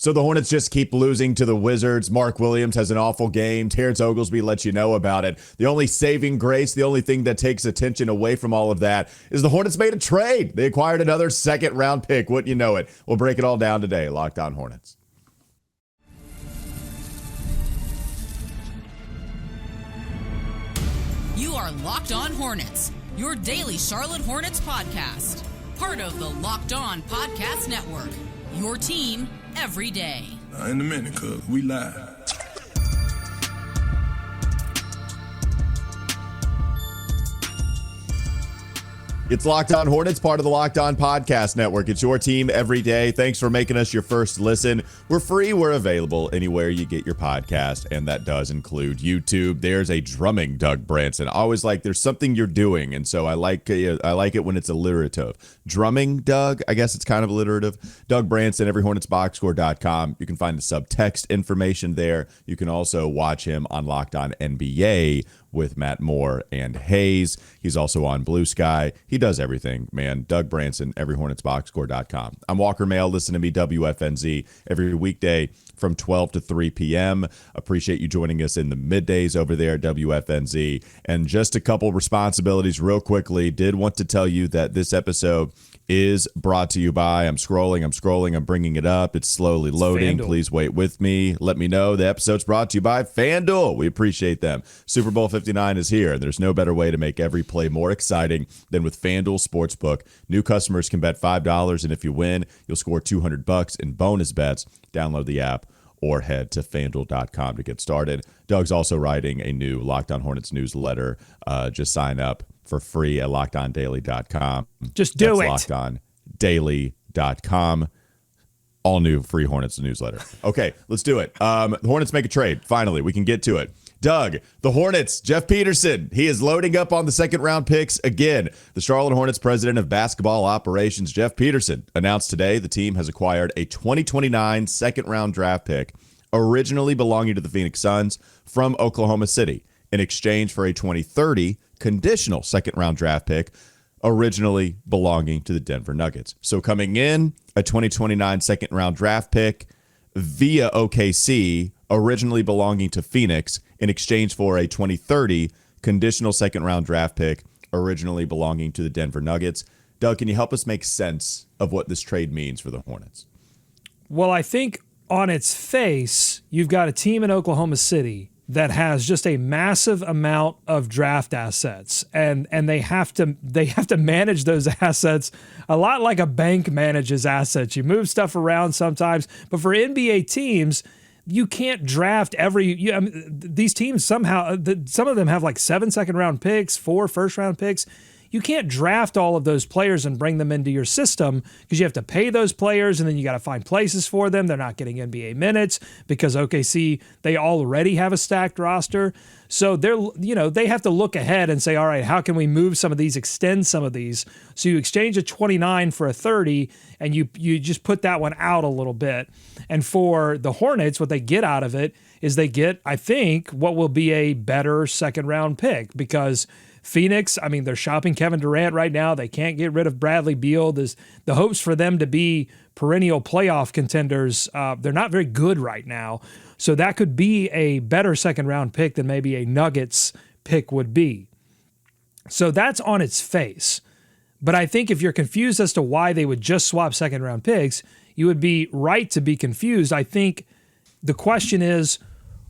So the Hornets just keep losing to the Wizards. Mark Williams has an awful game. Terrence Oglesby lets you know about it. The only saving grace, the only thing that takes attention away from all of that is the Hornets made a trade. They acquired another second-round pick. Wouldn't you know it? We'll break it all down today. Locked On Hornets. You are Locked On Hornets, your daily Charlotte Hornets podcast. Part of the Locked On Podcast Network, your team every day. In a minute, cuz we live. It's Locked On Hornets, part of the Locked On Podcast Network. It's your team every day. Thanks for making us your first listen. We're free. We're available anywhere you get your podcast, and that does include YouTube. There's a drumming Doug Branson. Always like there's something you're doing, and so I like it when it's alliterative. Drumming Doug, I guess it's kind of alliterative. Doug Branson, everyhornetsboxscore.com. You can find the subtext information there. You can also watch him on Locked On NBA with Matt Moore and Hayes. He's also on Blue Sky. He does everything, man. Doug Branson, everyhornetsboxscore.com. I'm Walker Mail. Listen to me, WFNZ, every weekday from 12 to 3 p.m. Appreciate you joining us in the middays over there at WFNZ. And just a couple responsibilities real quickly. Did want to tell you that this episode is brought to you by, I'm scrolling, I'm bringing it up. It's slowly loading. FanDuel. Please wait with me. Let me know. The episode's brought to you by FanDuel. We appreciate them. Super Bowl 59 is here, and there's no better way to make every play more exciting than with FanDuel Sportsbook. New customers can bet $5, and if you win, you'll score $200 in bonus bets. Download the app or head to FanDuel.com to get started. Doug's also writing a new Locked On Hornets newsletter. Just sign up for free at LockedOnDaily.com. Just do That's it. LockedOnDaily.com. All new free Hornets newsletter. Okay, let's do it. The Hornets make a trade. Finally, we can get to it. Doug, the Hornets, Jeff Peterson, he is loading up on the second-round picks again. The Charlotte Hornets president of basketball operations, Jeff Peterson, announced today the team has acquired a 2029 second-round draft pick originally belonging to the Phoenix Suns from Oklahoma City in exchange for a 2030 conditional second-round draft pick originally belonging to the Denver Nuggets. So coming in, a 2029 second-round draft pick via OKC, originally belonging to Phoenix, in exchange for a 2030 conditional second-round draft pick originally belonging to the Denver Nuggets. Doug, can you help us make sense of what this trade means for the Hornets? Well, I think on its face, you've got a team in Oklahoma City that has just a massive amount of draft assets, and they have to manage those assets a lot like a bank manages assets. You move stuff around sometimes, but for NBA teams, you can't draft these teams somehow. Some of them have like 7 second-round picks, 4 first-round picks. You can't draft all of those players and bring them into your system because you have to pay those players, and then you got to find places for them. They're not getting NBA minutes because OKC, they already have a stacked roster. So they have to look ahead and say, all right, how can we move some of these, extend some of these? So you exchange a 29 for a 30, and you just put that one out a little bit. And for the Hornets, what they get out of it is they get, I think, what will be a better second-round pick because Phoenix, I mean, they're shopping Kevin Durant right now. They can't get rid of Bradley Beal. The hopes for them to be perennial playoff contenders, they're not very good right now. So that could be a better second-round pick than maybe a Nuggets pick would be. So that's on its face. But I think if you're confused as to why they would just swap second-round picks, you would be right to be confused. I think the question is,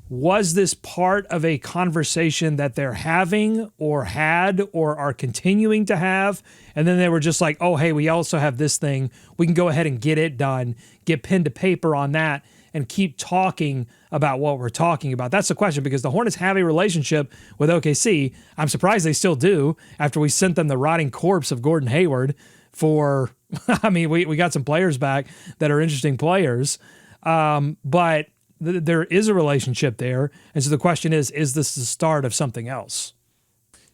was this part of a conversation that they're having or had or are continuing to have? And then they were just like, oh, hey, we also have this thing. We can go ahead and get it done, get pen to paper on that, and keep talking about what we're talking about. That's the question, because the Hornets have a relationship with OKC. I'm surprised they still do after we sent them the rotting corpse of Gordon Hayward for, I mean, we got some players back that are interesting players. But there is a relationship there. And so the question is this the start of something else?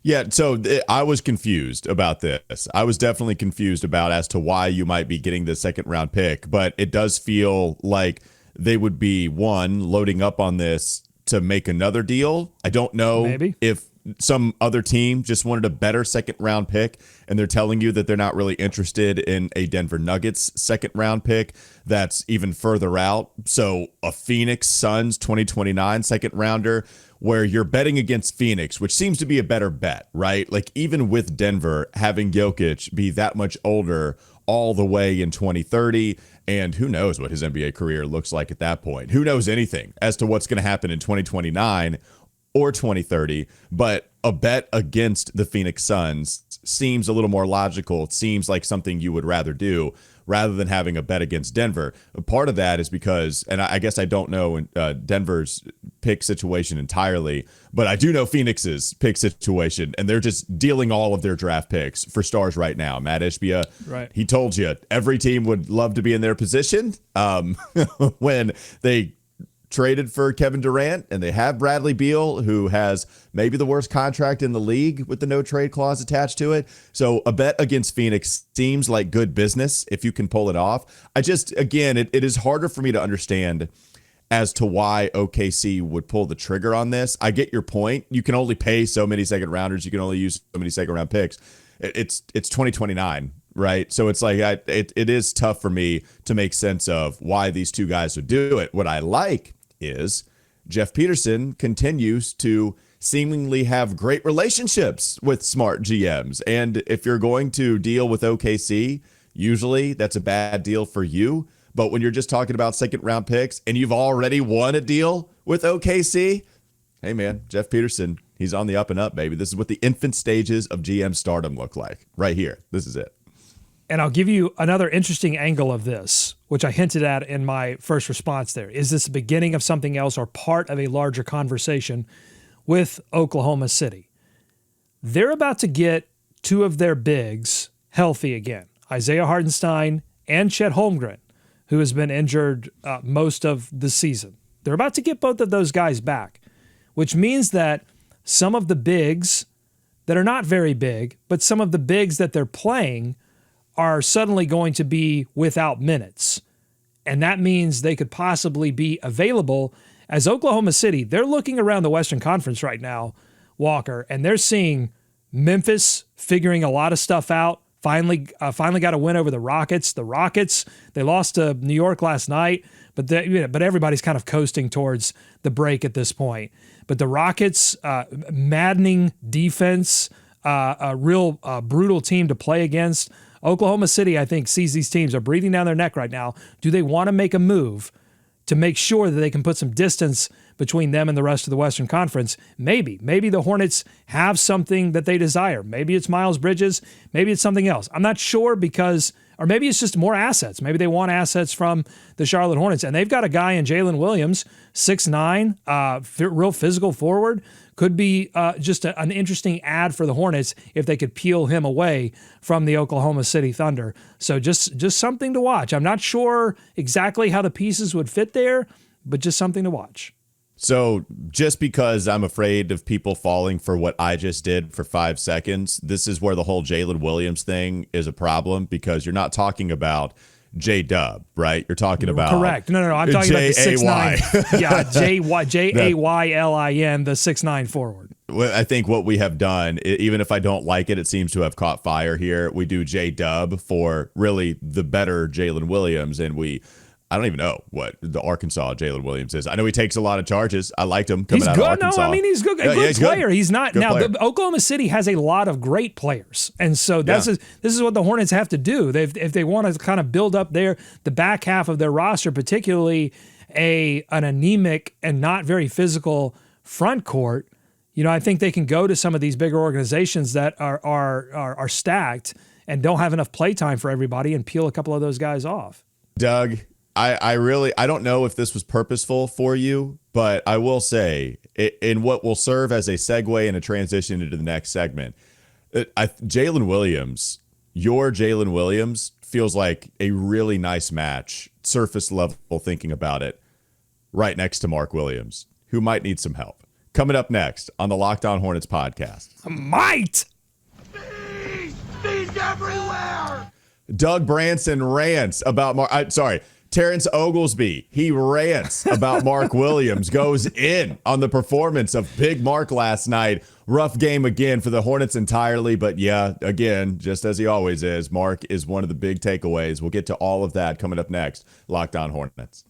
Yeah, so I was confused about this. I was definitely confused about as to why you might be getting the second round pick, but it does feel like they would be, one, loading up on this to make another deal. I don't know Maybe. if some other team just wanted a better second round pick and they're telling you that they're not really interested in a Denver Nuggets second round pick that's even further out. So a Phoenix Suns 2029 second rounder where you're betting against Phoenix, which seems to be a better bet, right? Like even with Denver having Jokic be that much older all the way in 2030, and who knows what his NBA career looks like at that point. Who knows anything as to what's going to happen in 2029 or 2030, but a bet against the Phoenix Suns seems a little more logical. It seems like something you would rather do rather than having a bet against Denver. Part of that is because, and I guess I don't know Denver's pick situation entirely, but I do know Phoenix's pick situation, and they're just dealing all of their draft picks for stars right now. Matt Ishbia, right. He told you every team would love to be in their position when they traded for Kevin Durant, and they have Bradley Beal, who has maybe the worst contract in the league with the no trade clause attached to it. So a bet against Phoenix seems like good business if you can pull it off. I just, again, it is harder for me to understand as to why OKC would pull the trigger on this. I get your point. You can only pay so many second rounders. You can only use so many second round picks. It's 2029. Right. So it's like it is tough for me to make sense of why these two guys would do it. What I like is Jeff Peterson continues to seemingly have great relationships with smart GMs. And if you're going to deal with OKC, usually that's a bad deal for you. But when you're just talking about second round picks and you've already won a deal with OKC, hey, man, Jeff Peterson, he's on the up and up, baby. This is what the infant stages of GM stardom look like right here. This is it. And I'll give you another interesting angle of this, which I hinted at in my first response there. Is this the beginning of something else or part of a larger conversation with Oklahoma City? They're about to get two of their bigs healthy again, Isaiah Hartenstein and Chet Holmgren, who has been injured most of the season. They're about to get both of those guys back, which means that some of the bigs that are not very big, but some of the bigs that they're playing are suddenly going to be without minutes. And that means they could possibly be available as Oklahoma City. They're looking around the Western Conference right now, Walker, and they're seeing Memphis figuring a lot of stuff out. Finally got a win over the Rockets. The Rockets, they lost to New York last night, but everybody's kind of coasting towards the break at this point. But the Rockets, maddening defense, a real brutal team to play against. Oklahoma City, I think, sees these teams are breathing down their neck right now. Do they want to make a move to make sure that they can put some distance between them and the rest of the Western Conference? Maybe the Hornets have something that they desire. Maybe it's Miles Bridges. Maybe it's something else. I'm not sure or maybe it's just more assets. Maybe they want assets from the Charlotte Hornets, and they've got a guy in Jalen Williams, 6'9", real physical forward. Could be just an interesting ad for the Hornets if they could peel him away from the Oklahoma City Thunder. So just something to watch. I'm not sure exactly how the pieces would fit there, but just something to watch. So just because I'm afraid of people falling for what I just did for 5 seconds, this is where the whole Jalen Williams thing is a problem, because you're not talking about J-Dub, right? You're talking about... Correct. No. I'm talking about the 6'9". Yeah, Jaylin, the 6'9" forward. Well, I think what we have done, even if I don't like it, it seems to have caught fire here. We do J-Dub for really the better Jalen Williams, and I don't even know what the Arkansas Jalen Williams is. I know he takes a lot of charges. I liked him coming out of Arkansas. No, I mean, he's good. Good player. He's not. Good now, player. Oklahoma City has a lot of great players. And so this is what the Hornets have to do. If they want to kind of build up the back half of their roster, particularly an anemic and not very physical front court, I think they can go to some of these bigger organizations that are stacked and don't have enough play time for everybody and peel a couple of those guys off. Doug, I don't know if this was purposeful for you, but I will say, in what will serve as a segue and a transition into the next segment, Jalen Williams, your Jalen Williams, feels like a really nice match, surface level thinking about it, right next to Mark Williams, who might need some help. Coming up next on the Locked On Hornets podcast. Might! Bees everywhere! Doug Branson rants about Terrence Oglesby, he rants about Mark Williams, goes in on the performance of Big Mark last night. rough game again for the Hornets entirely. But yeah, again, just as he always is, Mark is one of the big takeaways. We'll get to all of that coming up next. Locked On Hornets.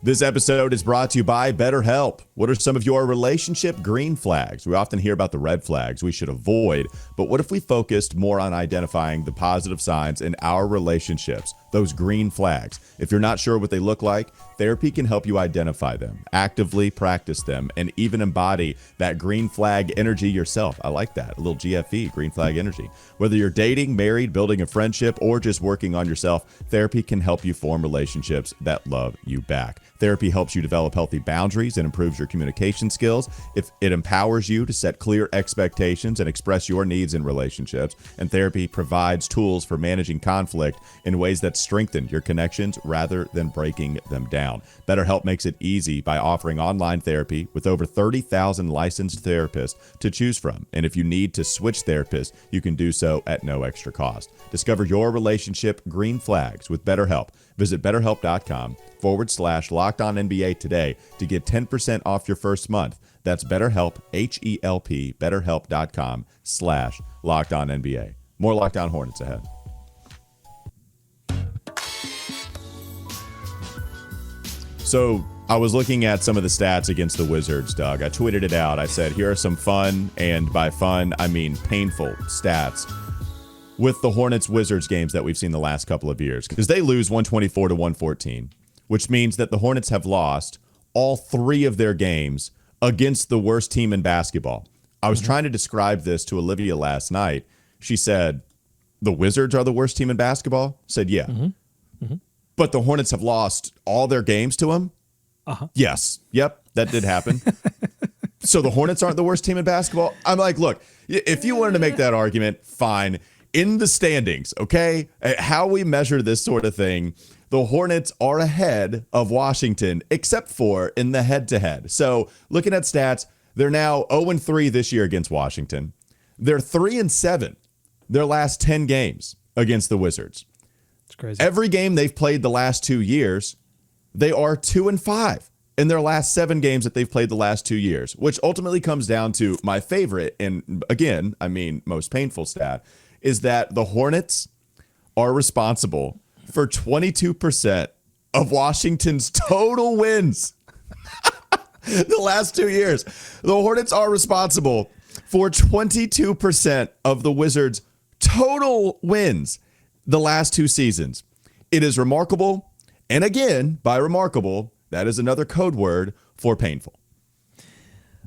This episode is brought to you by BetterHelp. What are some of your relationship green flags? We often hear about the red flags we should avoid, but what if we focused more on identifying the positive signs in our relationships, those green flags? If you're not sure what they look like, therapy can help you identify them, actively practice them, and even embody that green flag energy yourself. I like that. A little GFE, green flag energy. Whether you're dating, married, building a friendship, or just working on yourself, therapy can help you form relationships that love you back. Therapy helps you develop healthy boundaries and improves your communication skills. If it empowers you to set clear expectations and express your needs in relationships. And therapy provides tools for managing conflict in ways that strengthen your connections rather than breaking them down. BetterHelp makes it easy by offering online therapy with over 30,000 licensed therapists to choose from. And if you need to switch therapists, you can do so at no extra cost. Discover your relationship green flags with BetterHelp. Visit BetterHelp.com/LockedOnNBA today to get 10% off your first month. That's BetterHelp, H-E-L-P, BetterHelp.com/LockedOnNBA. More Locked On Hornets ahead. So I was looking at some of the stats against the Wizards, Doug. I tweeted it out. I said, here are some fun, and by fun, I mean painful stats with the Hornets-Wizards games that we've seen the last couple of years, because they lose 124-114, which means that the Hornets have lost all 3 of their games against the worst team in basketball. I was trying to describe this to Olivia last night. She said, the Wizards are the worst team in basketball? I said, yeah. But the Hornets have lost all their games to them? Yes. Yep, that did happen. So the Hornets aren't the worst team in basketball? I'm like, look, if you wanted to make that argument, fine. In the standings, okay, how we measure this sort of thing, the Hornets are ahead of Washington, except for in the head-to-head. So looking at stats, they're now 0-3 this year against Washington. They're 3-7 their last 10 games against the Wizards. It's crazy. Every game they've played the last 2 years, they are 2-5 in their last 7 games that they've played the last 2 years, which ultimately comes down to my favorite, and again, I mean most painful stat, is that the Hornets are responsible for 22% of Washington's total wins the last 2 years. The Hornets are responsible for 22% of the Wizards' total wins the last 2 seasons. It is remarkable. And again, by remarkable, that is another code word for painful.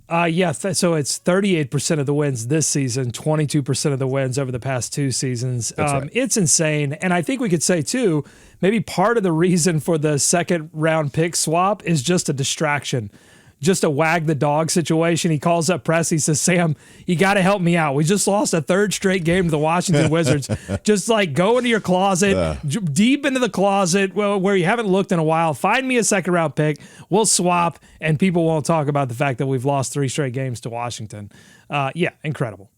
So it's 38% of the wins this season, 22% of the wins over the past 2 seasons. Right. It's insane. And I think we could say, too, maybe part of the reason for the second round pick swap is just a distraction, just a wag the dog situation. He calls up press. He says, Sam, you got to help me out. We just lost a 3rd straight game to the Washington Wizards. Just like go into your closet, deep into the closet where you haven't looked in a while. Find me a second round pick. We'll swap, and people won't talk about the fact that we've lost 3 straight games to Washington. Incredible.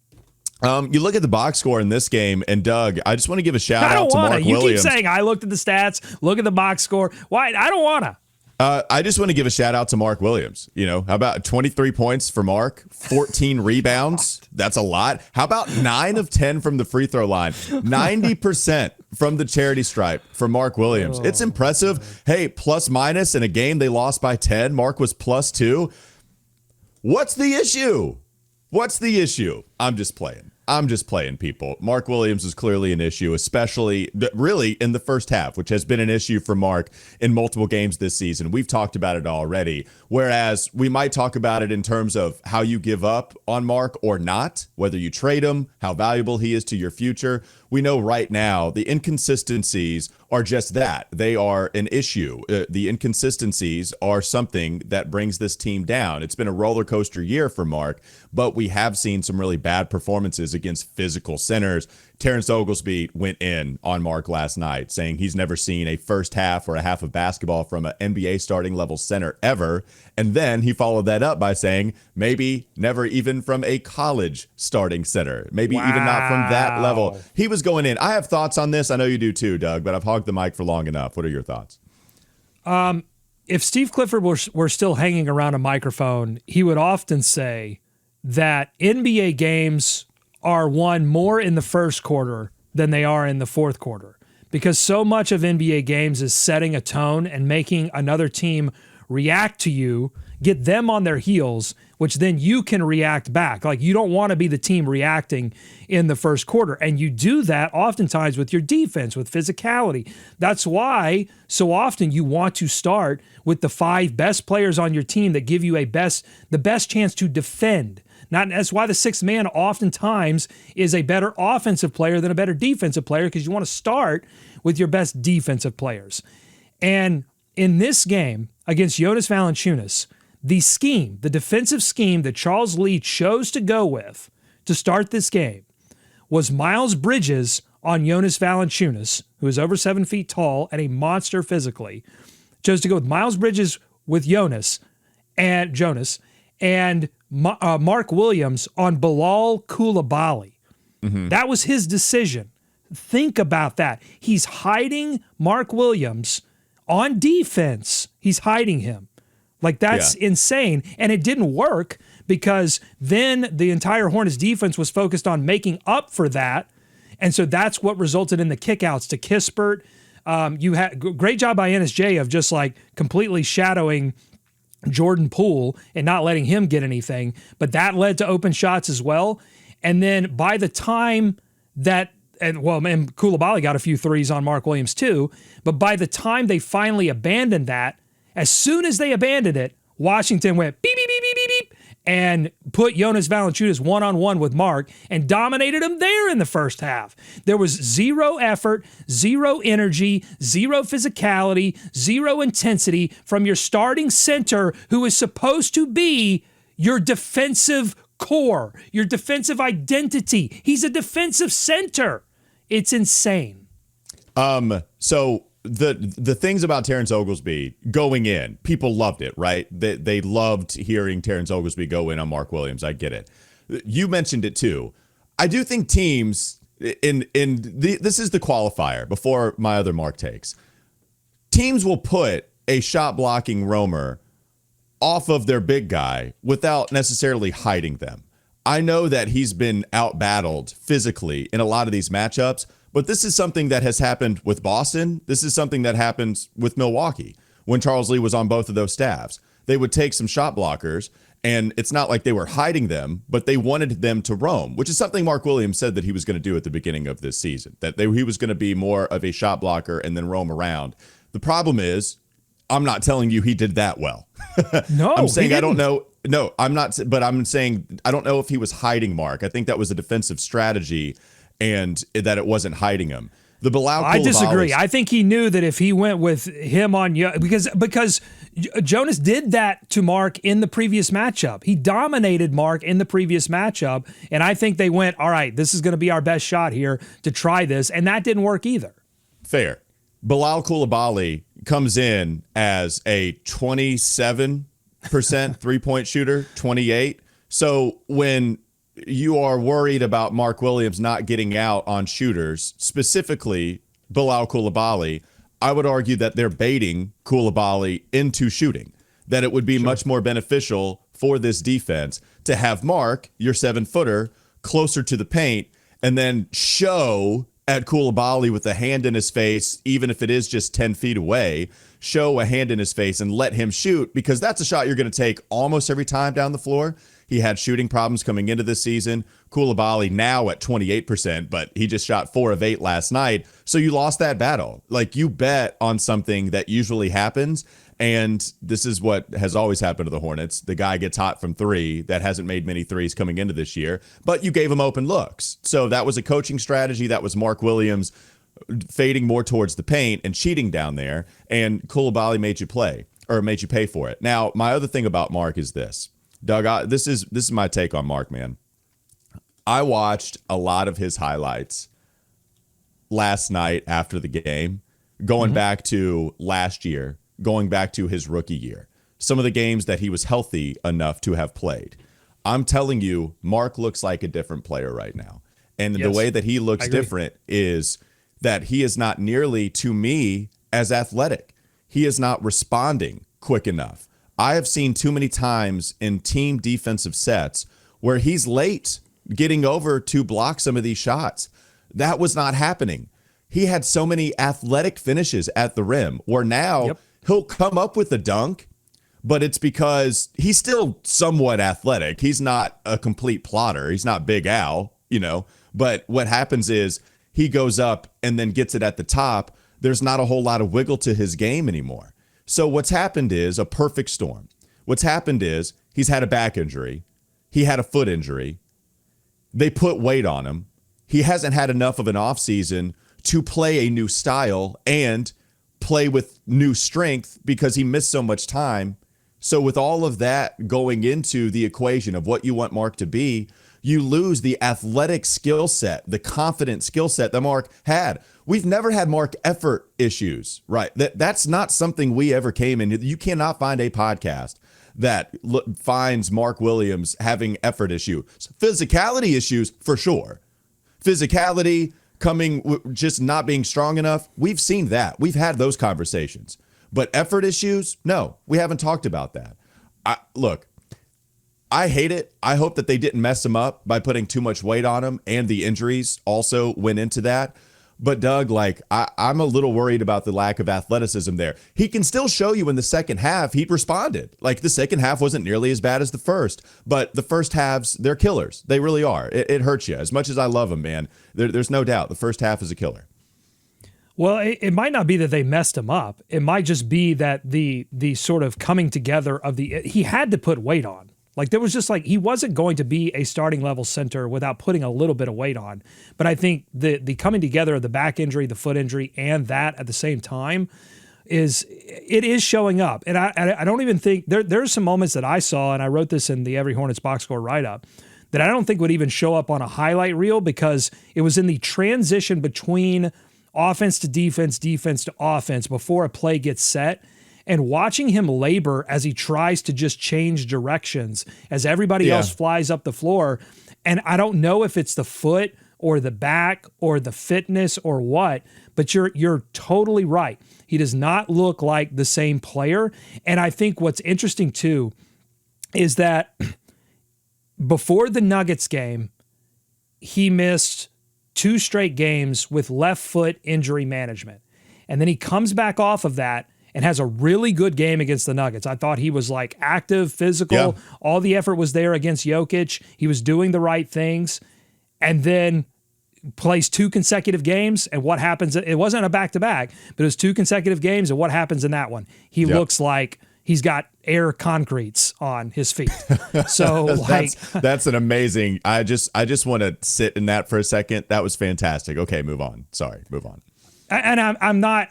You look at the box score in this game, and Doug, I just want to give a shout out to Mark Williams. You keep saying I looked at the stats, look at the box score. Why? I don't want to. I just want to give a shout out to Mark Williams. You know, how about 23 points for Mark, 14 rebounds? That's a lot. How about 9 of 10 from the free throw line, 90% from the charity stripe for Mark Williams? It's impressive. Hey, plus minus in a game they lost by 10. Mark was +2. What's the issue? I'm just playing. People. Mark Williams is clearly an issue, especially really in the first half, which has been an issue for Mark in multiple games this season. We've talked about it already, whereas we might talk about it in terms of how you give up on Mark or not, whether you trade him, how valuable he is to your future. We know right now the inconsistencies are just that. They are an issue. The inconsistencies are something that brings this team down. It's been a roller coaster year for Mark, but we have seen some really bad performances against physical centers. Terrence Oglesby went in on Mark last night, saying he's never seen a first half or a half of basketball from an NBA starting level center ever. And then he followed that up by saying maybe never even from a college starting center, maybe even not from that level. He was going in. I have thoughts on this. I know you do too, Doug, but I've hogged the mic for long enough. What are your thoughts? if Steve Clifford were still hanging around a microphone, he would often say that NBA games are won more in the first quarter than they are in the fourth quarter, because so much of NBA games is setting a tone and making another team react to you, get them on their heels, which then you can react back. Like, you don't want to be the team reacting in the first quarter. And you do that oftentimes with your defense, with physicality. That's why so often you want to start with the 5 best players on your team that give you the best chance to defend. That's why the 6th man oftentimes is a better offensive player than a better defensive player, because you want to start with your best defensive players. And in this game against Jonas Valanciunas, the defensive scheme that Charles Lee chose to go with to start this game was Miles Bridges on Jonas Valanciunas, who is over 7 feet tall and a monster physically. Chose to go with Miles Bridges with Jonas, and Mark Williams on Bilal Coulibaly. Mm-hmm. That was his decision. Think about that. He's hiding Mark Williams on defense. He's hiding him. Like, that's insane. And it didn't work, because then the entire Hornets defense was focused on making up for that. And so that's what resulted in the kickouts to Kispert. You had great job by NSJ of just like completely shadowing Jordan Poole and not letting him get anything. But that led to open shots as well. And then by the time that, and Coulibaly got a few threes on Mark Williams too. But by the time they finally abandoned that, as soon as they abandoned it, Washington went beep, beep, beep, beep, beep, beep, and put Jonas Valanciunas one-on-one with Mark and dominated him there in the first half. There was zero effort, zero energy, zero physicality, zero intensity from your starting center, who is supposed to be your defensive core, your defensive identity. He's a defensive center. It's insane. So the things about Terrence Oglesby going in, people loved it, right? They loved hearing Terrence Oglesby go in on Mark Williams. I get it. You mentioned it too. I do think teams this is the qualifier before my other Mark takes. Teams will put a shot blocking roamer off of their big guy without necessarily hiding them. I know that he's been out-battled physically in a lot of these matchups, but this is something that has happened with Boston. This is something that happens with Milwaukee when Charles Lee was on both of those staffs. They would take some shot blockers, and it's not like they were hiding them, but they wanted them to roam, which is something Mark Williams said that he was going to do at the beginning of this season, that he was going to be more of a shot blocker and then roam around. The problem is, I'm not telling you he did that well. No, I'm saying I don't know. No, I'm not. But I'm saying I don't know if he was hiding Mark. I think that was a defensive strategy, and that it wasn't hiding him. The Bilal Coulibaly, I disagree. I think he knew that if he went with him on because Jonas did that to Mark in the previous matchup. He dominated Mark in the previous matchup, and I think they went, all right, this is going to be our best shot here to try this, and that didn't work either. Fair. Bilal Coulibaly comes in as a 27% three-point shooter, 28. So when you are worried about Mark Williams not getting out on shooters, specifically Bilal Coulibaly, I would argue that they're baiting Coulibaly into shooting, that it would be much more beneficial for this defense to have Mark, your 7-footer, closer to the paint, and then show at Coulibaly with a hand in his face, even if it is just 10 feet away, show a hand in his face and let him shoot, because that's a shot you're going to take almost every time down the floor. He had shooting problems coming into this season. Coulibaly now at 28%, but he just shot 4 of 8 last night. So you lost that battle. Like, you bet on something that usually happens, and this is what has always happened to the Hornets. The guy gets hot from 3 that hasn't made many threes coming into this year, but you gave him open looks. So that was a coaching strategy. That was Mark Williams fading more towards the paint and cheating down there, and Coulibaly made you pay for it. Now, my other thing about Mark is this. Doug, this is my take on Mark, man. I watched a lot of his highlights last night after the game, going back to last year, going back to his rookie year, some of the games that he was healthy enough to have played. I'm telling you, Mark looks like a different player right now. And the way that he looks different is that he is not nearly, to me, as athletic. He is not responding quick enough. I have seen too many times in team defensive sets where he's late getting over to block some of these shots. That was not happening. He had so many athletic finishes at the rim where now he'll come up with a dunk, but it's because he's still somewhat athletic. He's not a complete plotter. He's not Big Al, but what happens is he goes up and then gets it at the top. There's not a whole lot of wiggle to his game anymore. So what's happened is a perfect storm. What's happened is he's had a back injury. He had a foot injury. They put weight on him. He hasn't had enough of an offseason to play a new style and play with new strength because he missed so much time. So with all of that going into the equation of what you want Mark to be, you lose the athletic skill set, the confident skill set that Mark had. We've never had Mark effort issues, right? That's not something we ever came in. You cannot find a podcast that finds Mark Williams having effort issues. Physicality issues, for sure. Physicality, just not being strong enough. We've seen that. We've had those conversations. But effort issues, no, we haven't talked about that. Look, I hate it. I hope that they didn't mess him up by putting too much weight on him, and the injuries also went into that. But Doug, I'm a little worried about the lack of athleticism there. He can still show you in the second half he responded. The second half wasn't nearly as bad as the first, but the first halves, they're killers. They really are. It hurts you. As much as I love him, man, there's no doubt the first half is a killer. Well, it might not be that they messed him up. It might just be that the sort of coming together of he had to put weight on. There was just he wasn't going to be a starting level center without putting a little bit of weight on. But I think the coming together of the back injury, the foot injury, and that at the same time is showing up. And I don't even think there's some moments that I saw, and I wrote this in the Every Hornets box score write-up, that I don't think would even show up on a highlight reel because it was in the transition between offense to defense, defense to offense before a play gets set. And watching him labor as he tries to just change directions as everybody else flies up the floor. And I don't know if it's the foot or the back or the fitness or what, but you're totally right. He does not look like the same player. And I think what's interesting too is that before the Nuggets game, he missed 2 straight games with left foot injury management. And then he comes back off of that and has a really good game against the Nuggets. I thought he was active, physical. Yeah. All the effort was there against Jokic. He was doing the right things. And then plays 2 consecutive games. And what happens? It wasn't a back-to-back, but it was 2 consecutive games. And what happens in that one? He looks like he's got air concretes on his feet. So that's an amazing. I just want to sit in that for a second. That was fantastic. Okay, move on. Sorry, move on. And I'm not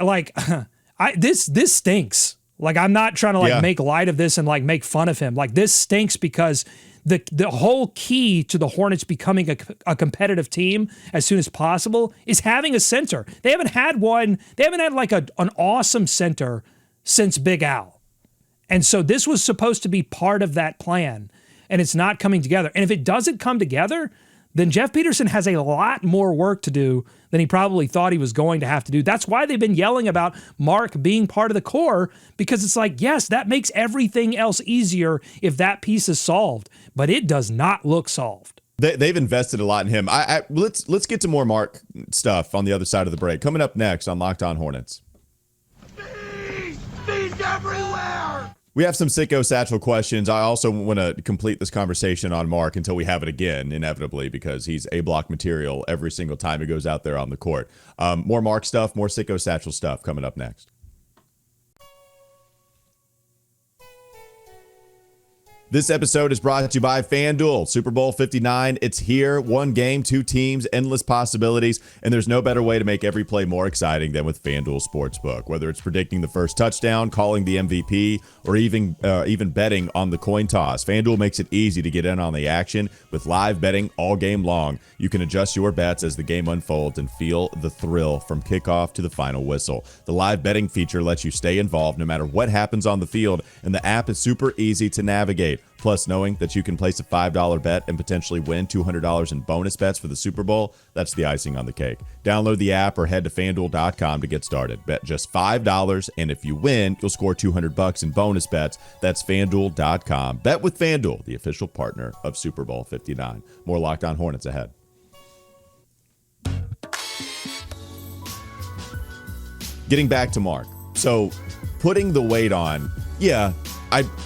this stinks. I'm not trying to make light of this and make fun of him. This stinks because the whole key to the Hornets becoming a competitive team as soon as possible is having a center. They haven't had one. They haven't had an awesome center since Big Al. And so this was supposed to be part of that plan, and it's not coming together. And if it doesn't come together, then Jeff Peterson has a lot more work to do than he probably thought he was going to have to do. That's why they've been yelling about Mark being part of the core, because it's yes, that makes everything else easier if that piece is solved, but it does not look solved. They've invested a lot in him. Let's get to more Mark stuff on the other side of the break. Coming up next on Locked On Hornets. He's everywhere! We have some Sicko Satchel questions. I also want to complete this conversation on Mark until we have it again, inevitably, because he's A-block material every single time he goes out there on the court. More Mark stuff, more Sicko Satchel stuff coming up next. This episode is brought to you by FanDuel. Super Bowl 59, it's here. 1 game, 2 teams, endless possibilities, and there's no better way to make every play more exciting than with FanDuel Sportsbook. Whether it's predicting the first touchdown, calling the MVP, or even betting on the coin toss, FanDuel makes it easy to get in on the action with live betting all game long. You can adjust your bets as the game unfolds and feel the thrill from kickoff to the final whistle. The live betting feature lets you stay involved no matter what happens on the field, and the app is super easy to navigate. participate. Plus, knowing that you can place a $5 bet and potentially win $200 in bonus bets for the Super Bowl, that's the icing on the cake. Download the app or head to FanDuel.com to get started. Bet just $5, and if you win, you'll score $200 in bonus bets. That's FanDuel.com. Bet with FanDuel, the official partner of Super Bowl 59. More Locked On Hornets ahead. Getting back to Mark. So, putting the weight on, yeah,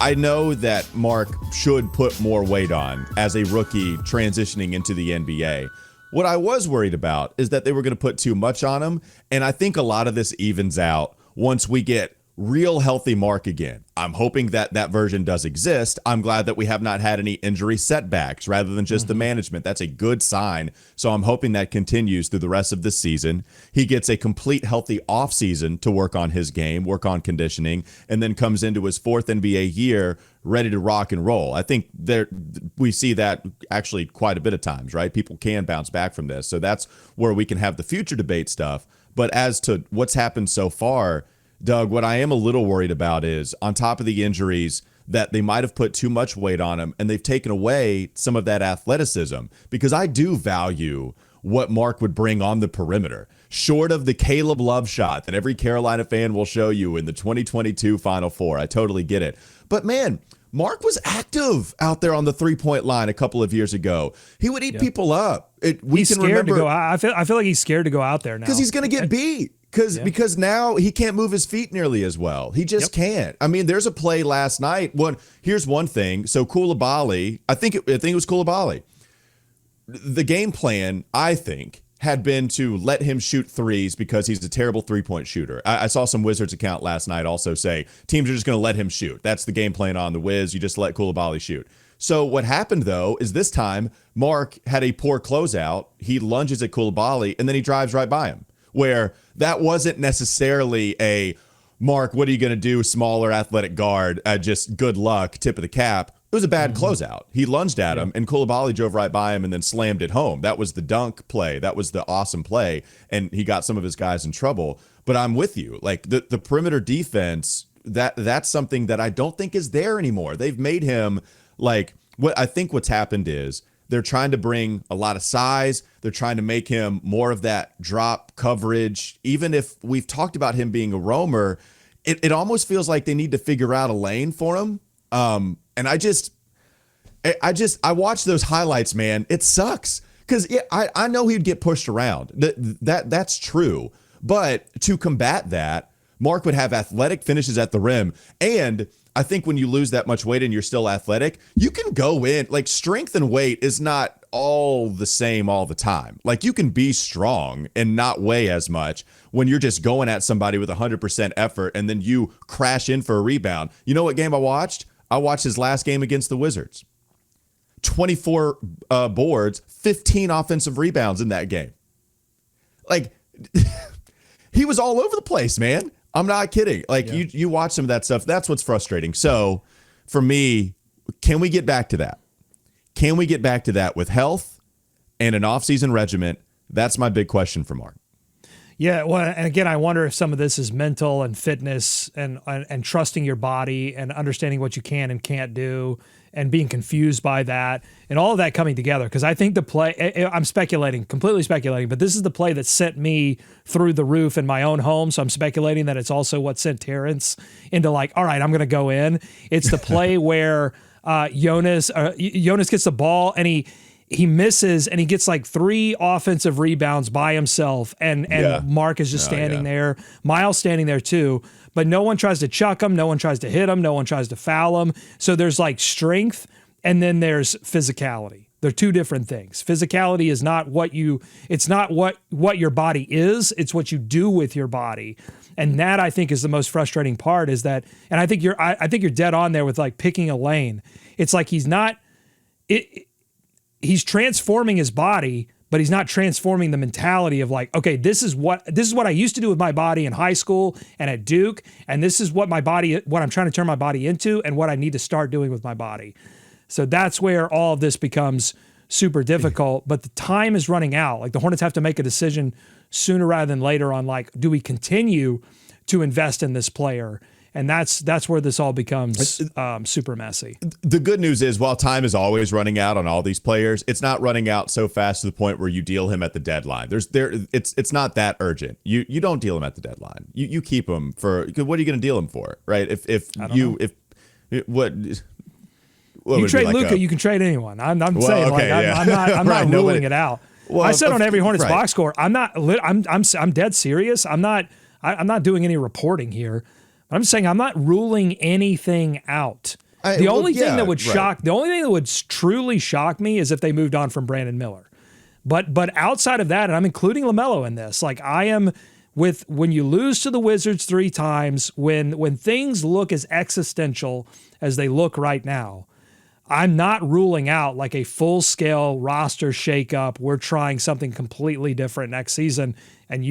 I know that Mark should put more weight on as a rookie transitioning into the NBA. What I was worried about is that they were going to put too much on him, and I think a lot of this evens out once we get real healthy Mark again. I'm hoping that that version does exist. I'm glad that we have not had any injury setbacks rather than just the management. That's a good sign. So I'm hoping that continues through the rest of the season. He gets a complete healthy offseason to work on his game, work on conditioning, and then comes into his fourth NBA year ready to rock and roll. I think we see that actually quite a bit of times, right? People can bounce back from this. So that's where we can have the future debate stuff. But as to what's happened so far, Doug, what I am a little worried about is on top of the injuries that they might have put too much weight on him and they've taken away some of that athleticism, because I do value what Mark would bring on the perimeter, short of the Caleb Love shot that every Carolina fan will show you in the 2022 Final Four. I totally get it. But man, Mark was active out there on the three-point line a couple of years ago. He would eat people up. He's scared to go. I feel like he's scared to go out there now because he's going to get beat. Because now he can't move his feet nearly as well. He just can't. I mean, there's a play last night. Here's one thing. So Koulibaly, I think it was Koulibaly. The game plan, I think, had been to let him shoot threes because he's a terrible three-point shooter. I saw some Wizards account last night also say teams are just going to let him shoot. That's the game plan on the Wiz. You just let Koulibaly shoot. So what happened, though, is this time Mark had a poor closeout. He lunges at Koulibaly, and then he drives right by him. Where that wasn't necessarily a Mark, what are you going to do? Smaller athletic guard, just good luck, tip of the cap. It was a bad closeout. He lunged at him, and Koulibaly drove right by him and then slammed it home. That was the dunk play. That was the awesome play, and he got some of his guys in trouble. But I'm with you. Like the perimeter defense, that's something that I don't think is there anymore. They've made him like what I think what's happened is they're trying to bring a lot of size. They're trying to make him more of that drop coverage. Even if we've talked about him being a roamer, it almost feels like they need to figure out a lane for him. And I watched those highlights, man. It sucks because I know he'd get pushed around. That's true. But to combat that, Mark would have athletic finishes at the rim. And I think when you lose that much weight and you're still athletic, you can go in. Like, strength and weight is not all the same all the time. Like, you can be strong and not weigh as much when you're just going at somebody with 100% effort and then you crash in for a rebound. You know what game I watched? I watched his last game against the Wizards. 24 boards, 15 offensive rebounds in that game. Like, he was all over the place, man. I'm not kidding. Like, you watch some of that stuff. That's what's frustrating. So for me, can we get back to that? Can we get back to that with health and an offseason regimen? That's my big question for Mark. Yeah, well, and again, I wonder if some of this is mental and fitness and trusting your body and understanding what you can and can't do and being confused by that and all of that coming together. Because I think the play, I'm speculating, completely speculating, but this is the play that sent me through the roof in my own home. So I'm speculating that it's also what sent Terrence into like, all right, I'm going to go in. It's the play where Jonas gets the ball and he misses and he gets like 3 offensive rebounds by himself and Mark is just standing there. Miles standing there too, but no one tries to chuck him. No one tries to hit him. No one tries to foul him. So there's like strength and then there's physicality. They're two different things. Physicality is not it's not what your body is. It's what you do with your body. And that I think is the most frustrating part is that, and I think you're dead on there with like picking a lane. It's like he's transforming his body, but he's not transforming the mentality of like, okay, this is what I used to do with my body in high school and at Duke, and this is what I'm trying to turn my body into and what I need to start doing with my body. So that's where all of this becomes super difficult, but the time is running out. Like the Hornets have to make a decision sooner rather than later on like, do we continue to invest in this player And that's where this all becomes super messy. The good news is, while time is always running out on all these players, it's not running out so fast to the point where you deal him at the deadline. It's not that urgent. You don't deal him at the deadline. You keep him for, what are you going to deal him for, right? What you trade Luka, you can trade anyone. I'm saying, okay, I'm not ruling it out. Well, I said on every Hornets box score, I'm dead serious. I'm not doing any reporting here. I'm just saying I'm not ruling anything out. The only thing that would truly shock me is if they moved on from Brandon Miller. But outside of that, and I'm including LaMelo in this, like I am with when you lose to the Wizards 3 times, when things look as existential as they look right now, I'm not ruling out like a full-scale roster shakeup. We're trying something completely different next season, and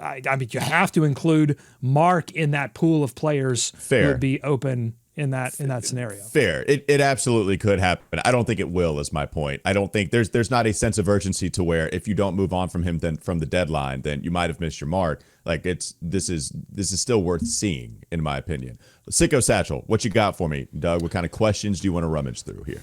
I mean, you have to include Mark in that pool of players who would be open in that scenario. Fair. It absolutely could happen. I don't think it will, is my point. I don't think there's not a sense of urgency to where if you don't move on from him then from the deadline, then you might have missed your mark. Like this is still worth seeing, in my opinion. Sicko Satchel, what you got for me, Doug? What kind of questions do you want to rummage through here?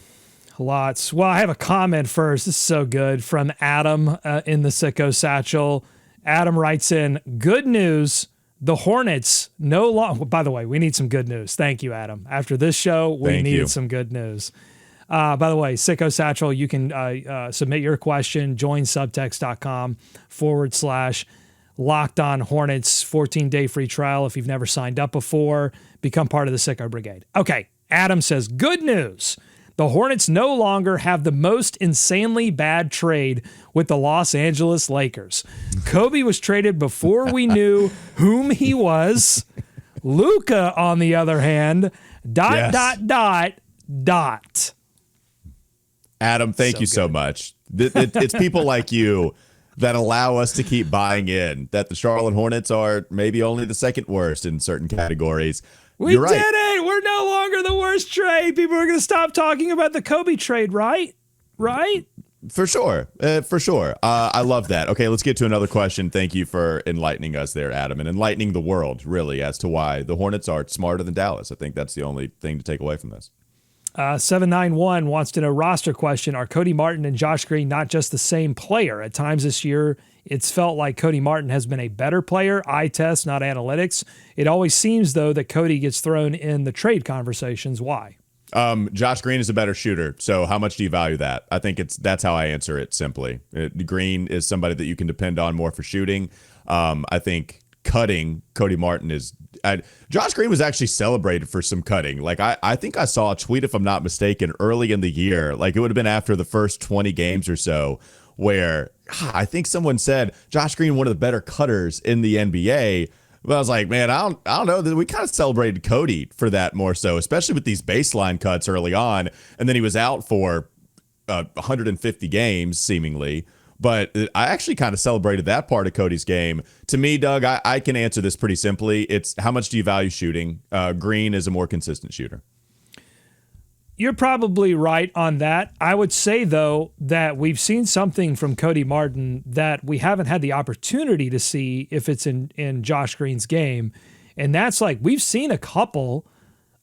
Lots. Well, I have a comment first. This is so good from Adam in the Sicko Satchel. Adam writes in, good news, the Hornets no longer... By the way, we need some good news. Thank you, Adam. After this show, we needed some good news. By the way, Sicko Satchel, you can submit your question, join subtext.com/Locked On Hornets, 14-day free trial if you've never signed up before. Become part of the Sicko Brigade. Okay, Adam says, good news. The Hornets no longer have the most insanely bad trade with the Los Angeles Lakers. Kobe was traded before we knew whom he was. Luka, on the other hand, ... Adam, thank you so much. It's people like you that allow us to keep buying in that the Charlotte Hornets are maybe only the second worst in certain categories. We did it. We're no longer the worst trade. People are going to stop talking about the Kobe trade, right? Right? For sure. I love that. Okay, let's get to another question. Thank you for enlightening us there, Adam, and enlightening the world, really, as to why the Hornets are smarter than Dallas. I think that's the only thing to take away from this. 791 wants to know, roster question, are Cody Martin and Josh Green not just the same player? At times this year, it's felt like Cody Martin has been a better player, eye test, not analytics. It always seems, though, that Cody gets thrown in the trade conversations. Why? Josh Green is a better shooter. So how much do you value that? I think that's how I answer it simply. Green is somebody that you can depend on more for shooting. I think cutting Cody Martin is... Josh Green was actually celebrated for some cutting. Like I think I saw a tweet, if I'm not mistaken, early in the year. Like it would have been after the first 20 games or so, where I think someone said Josh Green, one of the better cutters in the NBA. But I was like, man, I don't know. We kind of celebrated Cody for that more so, especially with these baseline cuts early on. And then he was out for 150 games, seemingly. But I actually kind of celebrated that part of Cody's game. To me, Doug, I can answer this pretty simply. It's how much do you value shooting? Green is a more consistent shooter. You're probably right on that. I would say, though, that we've seen something from Cody Martin that we haven't had the opportunity to see if it's in Josh Green's game. And that's like, we've seen a couple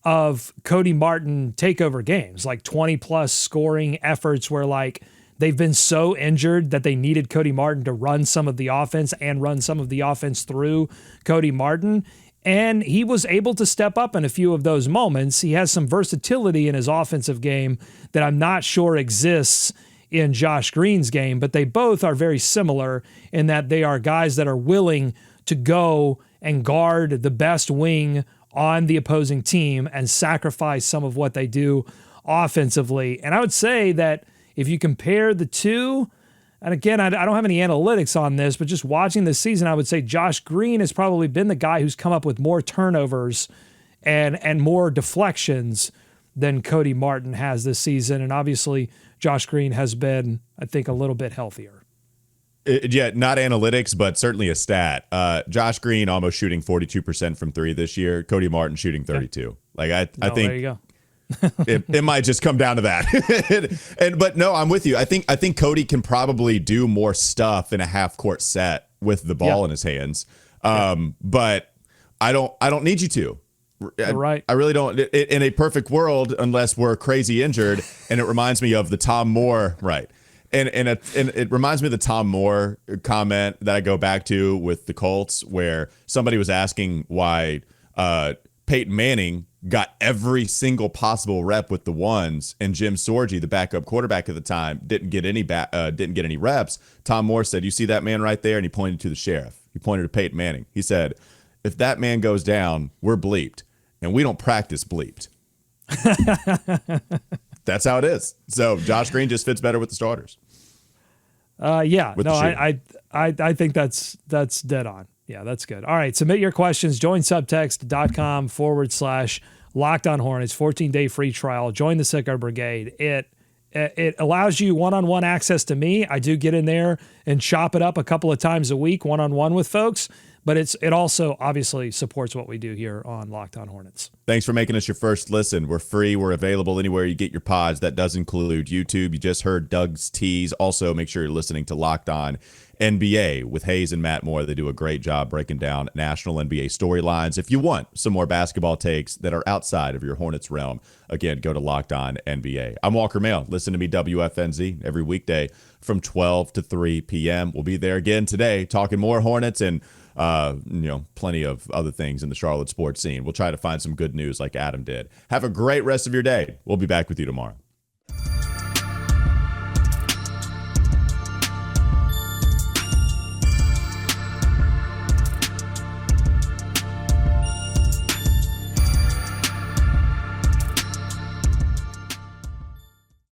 of Cody Martin takeover games, like 20-plus scoring efforts where, like, they've been so injured that they needed Cody Martin to run some of the offense and run some of the offense through Cody Martin. And he was able to step up in a few of those moments. He has some versatility in his offensive game that I'm not sure exists in Josh Green's game, but they both are very similar in that they are guys that are willing to go and guard the best wing on the opposing team and sacrifice some of what they do offensively. And I would say that if you compare the two, and again, I don't have any analytics on this, but just watching this season, I would say Josh Green has probably been the guy who's come up with more turnovers and more deflections than Cody Martin has this season. And obviously, Josh Green has been, I think, a little bit healthier. Yeah, not analytics, but certainly a stat. Josh Green almost shooting 42% from three this year. Cody Martin shooting 32. Like I think there you go. it might just come down to that. But no, I'm with you. I think Cody can probably do more stuff in a half court set with the ball in his hands. But I don't need you to. Right. I really don't. In a perfect world, unless we're crazy injured, and it reminds me of the Tom Moore, right? And it reminds me of the Tom Moore comment that I go back to with the Colts, where somebody was asking why Peyton Manning got every single possible rep with the ones, and Jim Sorgi, the backup quarterback at the time, didn't get any reps. Tom Moore said, "You see that man right there?" And he pointed to the sheriff. He pointed to Peyton Manning. He said, "If that man goes down, we're bleeped, and we don't practice bleeped." That's how it is. So Josh Green just fits better with the starters. Yeah, no, I think that's dead on. Yeah, that's good. All right, submit your questions. Join subtext.com/Locked On Hornets, 14-day free trial. Join the Sicko Brigade. It allows you one-on-one access to me. I do get in there and chop it up a couple of times a week, one-on-one with folks. But it also obviously supports what we do here on Locked On Hornets. Thanks for making us your first listen. We're free. We're available anywhere you get your pods. That does include YouTube. You just heard Doug's tease. Also, make sure you're listening to Locked On NBA with Hayes and Matt Moore. They do a great job breaking down national NBA storylines. If you want some more basketball takes that are outside of your Hornets realm, again, go to Locked On NBA. I'm Walker Mail. Listen to me, WFNZ, every weekday from 12 to 3 p.m. We'll be there again today talking more Hornets and plenty of other things in the Charlotte sports scene. We'll try to find some good news like Adam did. Have a great rest of your day. We'll be back with you tomorrow.